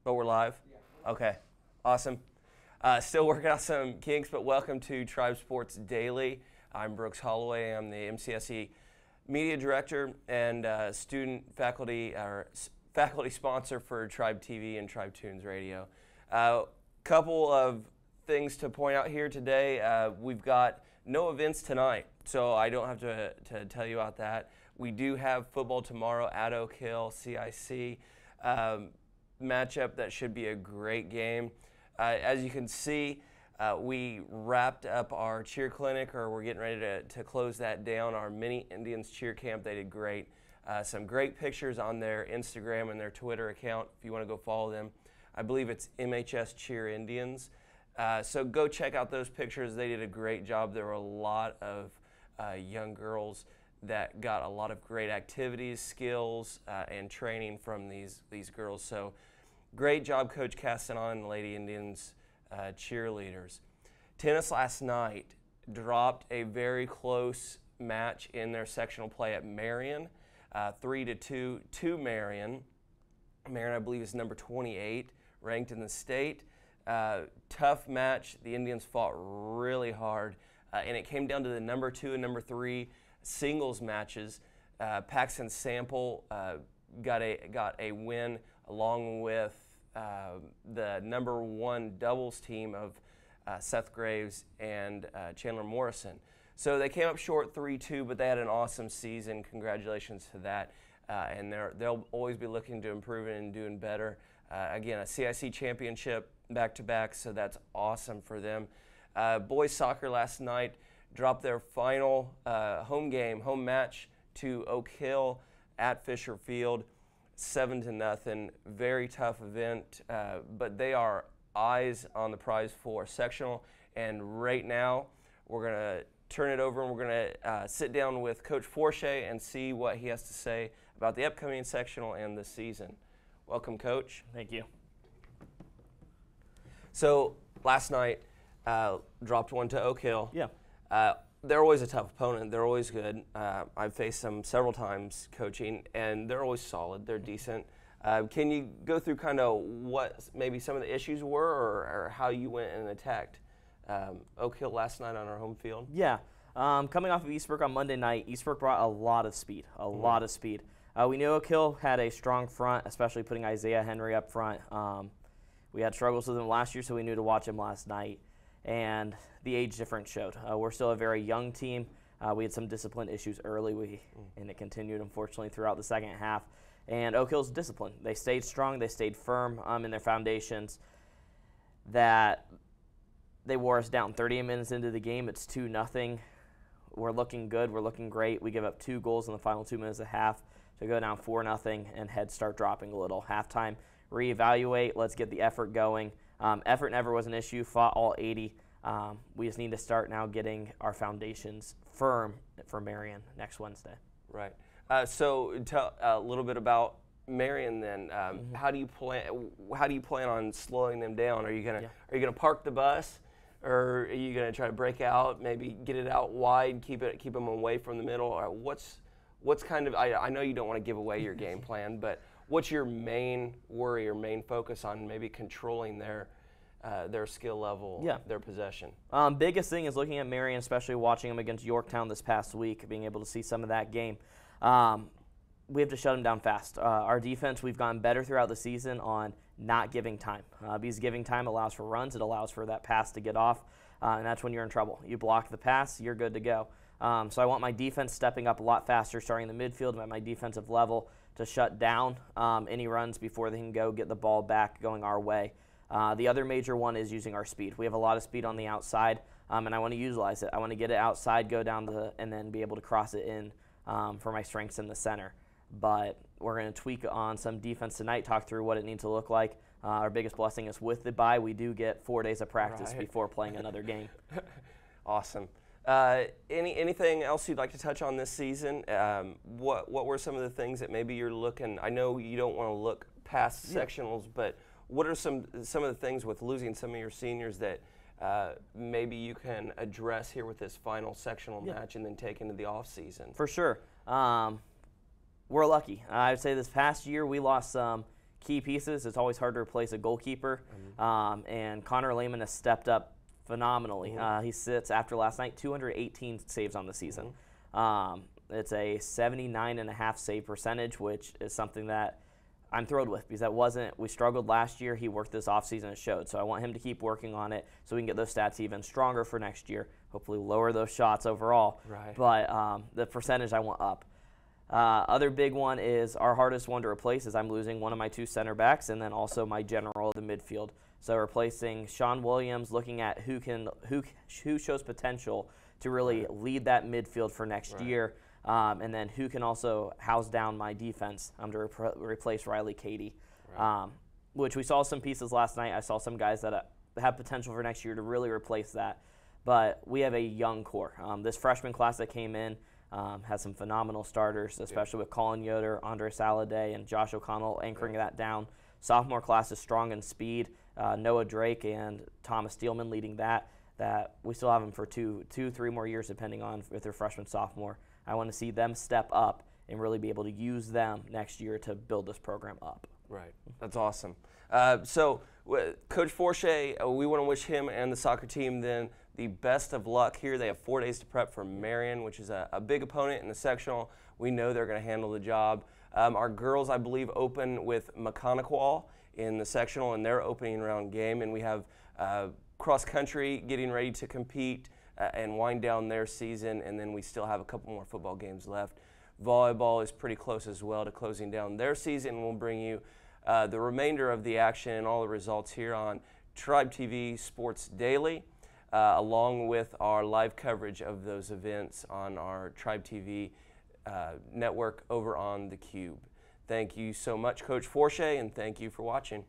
But we're live? Yeah. Okay, awesome. Still working out some kinks, but welcome to Tribe Sports Daily. I'm Brooks Holloway. I'm the MCSE Media Director and student faculty sponsor for TribeTV and TribeTunes Radio. Couple of things to point out here today. We've got no events tonight, so I don't have to tell you about that. We do have football tomorrow at Oak Hill, CIC. Matchup that should be a great game. As you can see, we wrapped up our cheer clinic, or we're getting ready to close that down, our mini Indians cheer camp. They did great. Some great pictures on their Instagram and their Twitter account if you want to go follow them. I believe it's MHS Cheer Indians. So go check out those pictures. They did a great job. There were a lot of young girls that got a lot of great activities, skills, and training from these girls. So great job, Coach Castanon and the Lady Indians cheerleaders. Tennis last night dropped a very close match in their sectional play at Marion, 3-2 to Marion. Marion, I believe, is number 28, ranked in the state. Tough match. The Indians fought really hard, and it came down to the number 2 and number 3 singles matches. Paxton Sample got a win along with the number 1 doubles team of Seth Graves and Chandler Morrison. So they came up short 3-2, but they had an awesome season. Congratulations to that. And they'll always be looking to improve and doing better. Again, a CIC championship back-to-back, so that's awesome for them. Boys soccer last night dropped their final home match to Oak Hill at Fisher Field, 7-0. Very tough event, but they are eyes on the prize for sectional. And right now, we're going to turn it over and we're going to sit down with Coach Forche and see what he has to say about the upcoming sectional and the season. Welcome, Coach. Thank you. So last night, dropped one to Oak Hill. Yeah. They're always a tough opponent. They're always good. I've faced them several times coaching, and they're always solid. They're decent. Can you go through kind of what maybe some of the issues were, or how you went and attacked Oak Hill last night on our home field? Yeah. Coming off of Eastbrook on Monday night, Eastbrook brought a lot of speed, lot of speed. We knew Oak Hill had a strong front, especially putting Isaiah Henry up front. We had struggles with him last year, so we knew to watch him last night. And the age difference showed. We're still a very young team. We had some discipline issues early, and it continued, unfortunately, throughout the second half. And Oak Hill's disciplined. They stayed strong. They stayed firm in their foundations. That they wore us down 30 minutes into the game. It's 2-0. We're looking good. We're looking great. We give up 2 goals in the final 2 minutes of half to go down 4-0, and heads start dropping a little. Halftime, reevaluate. Let's get the effort going. Effort never was an issue, fought all 80. We just need to start now getting our foundations firm for Marion next Wednesday. Right. So tell a little bit about Marion then. How do you plan on slowing them down? Are you gonna park the bus, or are you gonna try to break out, maybe get it out wide, keep them away from the middle? Or what's kind of, I know you don't want to give away your game plan, but what's your main worry or main focus on maybe controlling their skill level, their possession? Biggest thing is looking at Marion, especially watching them against Yorktown this past week, being able to see some of that game. We have to shut them down fast. Our defense, we've gotten better throughout the season on not giving time. Because giving time allows for runs. It allows for that pass to get off, and that's when you're in trouble. You block the pass, you're good to go. So I want my defense stepping up a lot faster, starting in the midfield at my defensive level, to shut down any runs before they can go get the ball back going our way. The other major one is using our speed. We have a lot of speed on the outside, and I want to utilize it. I want to get it outside, go down and then be able to cross it in for my strengths in the center. But we're going to tweak on some defense tonight, talk through what it needs to look like. Our biggest blessing is with the bye, we do get 4 days of practice before playing another game. Awesome. Anything else you'd like to touch on this season? What were some of the things that maybe you're looking? I know you don't want to look past sectionals, but what are some of the things with losing some of your seniors that maybe you can address here with this final sectional match and then take into the off season? For sure. We're lucky. I would say this past year we lost some key pieces. It's always hard to replace a goalkeeper, and Connor Lehman has stepped up phenomenally. He sits, after last night, 218 saves on the season. It's a 79.5 save percentage, which is something that I'm thrilled with, because we struggled last year. He worked this offseason and showed. So I want him to keep working on it so we can get those stats even stronger for next year, hopefully lower those shots overall. Right. But the percentage I want up. Other big one is our hardest one to replace is I'm losing one of my 2 center backs and then also my general of the midfield. So replacing Sean Williams, looking at who shows potential to really lead that midfield for next year, and then who can also house down my defense to replace Riley Cady, which we saw some pieces last night. I saw some guys that have potential for next year to really replace that. But we have a young core. This freshman class that came in has some phenomenal starters, especially with Colin Yoder, Andre Saladay, and Josh O'Connell anchoring that down. Sophomore class is strong in speed. Noah Drake and Thomas Steelman leading that we still have them for two, 3 more years, depending on if they're freshman, sophomore. I want to see them step up and really be able to use them next year to build this program up. Right. That's awesome. So Coach Forche, we want to wish him and the soccer team then the best of luck here. They have 4 days to prep for Marion, which is a big opponent in the sectional. We know they're going to handle the job. Our girls, I believe, open with Mechanical in the sectional in their opening round game, and we have cross country getting ready to compete and wind down their season, and then we still have a couple more football games left. Volleyball is pretty close as well to closing down their season, and we'll bring you the remainder of the action and all the results here on TribeTV Sports Daily, along with our live coverage of those events on our TribeTV network over on theCUBE. Thank you so much, Coach Forche, and thank you for watching.